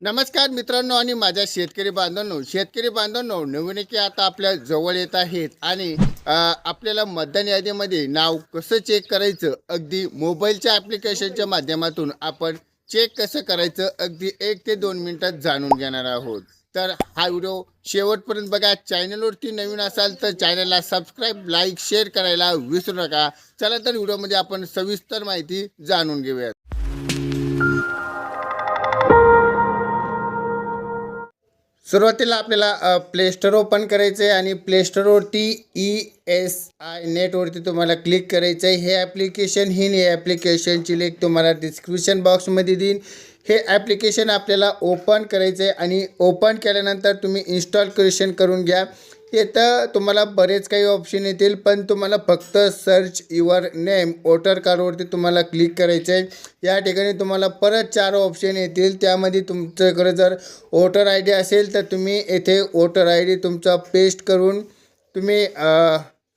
नमस्कार मित्रांनो आणि माझ्या शेतकरी बांधवांनो नवीन की आता आपल्या जवळ येत आहेत आणि आपल्याला मतदान यादीमध्ये नाव कसं चेक करायचं अगदी मोबाईलच्या ॲप्लिकेशनच्या माध्यमातून आपण चेक कसं करायचं अगदी 1 ते 2 मिनिटात जाणून घेणार आहोत. तर हा व्हिडिओ शेवटपर्यंत बघा. चॅनलवरती नवीन असाल तर चॅनलला सबस्क्राईब लाईक शेअर करायला विसरू नका. चला तर व्हिडिओमध्ये आपण सविस्तर माहिती जाणून घेऊयात. सुरुवातीला आपल्याला प्ले स्टोअर ओपन करायचं आहे आणि प्ले स्टोअरवरती ESI नेटवरती तुम्हाला क्लिक करायचं आहे. हे ॲप्लिकेशन हे ॲप्लिकेशनची लिंक तुम्हाला डिस्क्रिप्शन बॉक्समध्ये देईन. हे ॲप्लिकेशन आपल्याला ओपन करायचं आहे आणि ओपन केल्यानंतर तुम्ही इन्स्टॉलेशन करून घ्या. इथं तुम्हाला बरेच काही ऑप्शन येतील, पण तुम्हाला फक्त सर्च युअर नेम वोटर कार्डवरती तुम्हाला क्लिक करायचं आहे. या ठिकाणी तुम्हाला परत 4 ऑप्शन येतील. त्यामध्ये तुमच्याकडे जर वोटर आय डी असेल तर तुम्ही येथे वोटर आय डी तुमचा पेस्ट करून तुम्ही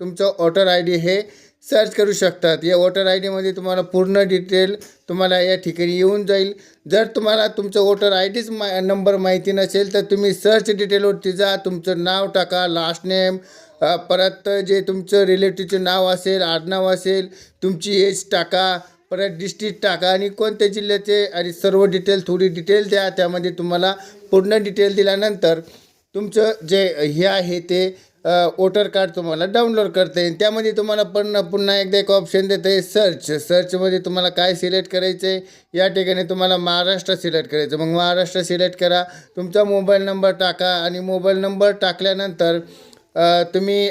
तुमचं वोटर आय डी हे सर्च करू शकतात. या वोटर आय डीमध्ये तुम्हाला पूर्ण डिटेल तुम्हाला या ठिकाणी येऊन जाईल. जर तुम्हाला तुमचं वोटर आय डीच नंबर माहिती नसेल तर तुम्ही सर्च डिटेलवरती जा, तुमचं नाव टाका, लास्ट नेम, परत जे तुमचं रिलेटिव्हचं नाव असेल, आडनाव असेल, तुमची एज टाका, परत डिस्ट्रिक्ट टाका आणि कोणत्या जिल्ह्याचे आणि सर्व डिटेल थोडी डिटेल द्या. त्यामध्ये तुम्हाला पूर्ण डिटेल दिल्यानंतर तुमचं जे हे आहे ते वोटर कार्ड तुम्हाला डाउनलोड करता येईल. त्यामध्ये तुम्हाला पुन्हा एकदा एक ऑप्शन देतं आहे सर्चमध्ये तुम्हाला काय सिलेक्ट करायचं आहे. या ठिकाणी तुम्हाला महाराष्ट्र सिलेक्ट करायचं. मग महाराष्ट्र सिलेक्ट करा, तुमचा मोबाईल नंबर टाका आणि मोबाईल नंबर टाकल्यानंतर तुम्ही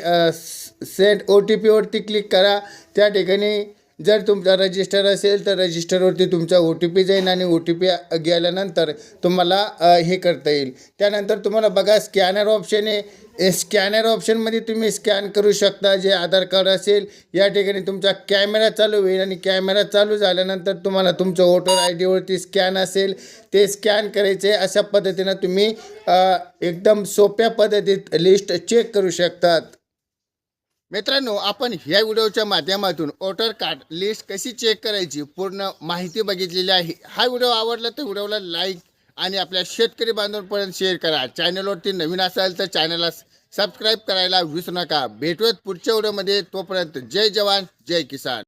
सेंड OTPवरती क्लिक करा. त्या ठिकाणी जर तुमचा रजिस्टर असेल तर रजिस्टरवरती तुमचा OTP जाईल आणि OTP गेल्यानंतर तुम्हाला हे करता येईल. त्यानंतर तुम्हाला बघा स्कॅनर ऑप्शन आहे. स्कॅनर ऑप्शनमध्ये तुम्ही स्कॅन करू शकता. जे आधार कार्ड असेल या ठिकाणी तुमचा कॅमेरा चालू होईल आणि कॅमेरा चालू झाल्यानंतर तुम्हाला तुमचं वोटर आय डीवरती स्कॅन असेल ते स्कॅन करायचे. अशा पद्धतीनं तुम्ही एकदम सोप्या पद्धतीत लिस्ट चेक करू शकतात. मित्रांनो, आपण ह्या व्हिडिओच्या माध्यमातून वोटर कार्ड लिस्ट कशी चेक करायची पूर्ण माहिती बघितलेली आहे. हा व्हिडिओ आवडला तर व्हिडिओला लाईक आणि आपल्या शेतकरी बांधवांपर्यंत शेअर करा. चॅनलवरती नवीन असाल तर चॅनलला सबस्क्राईब करायला विसरू नका. भेटूयात पुढच्या व्हिडिओमध्ये. तोपर्यंत जय जवान जय किसान.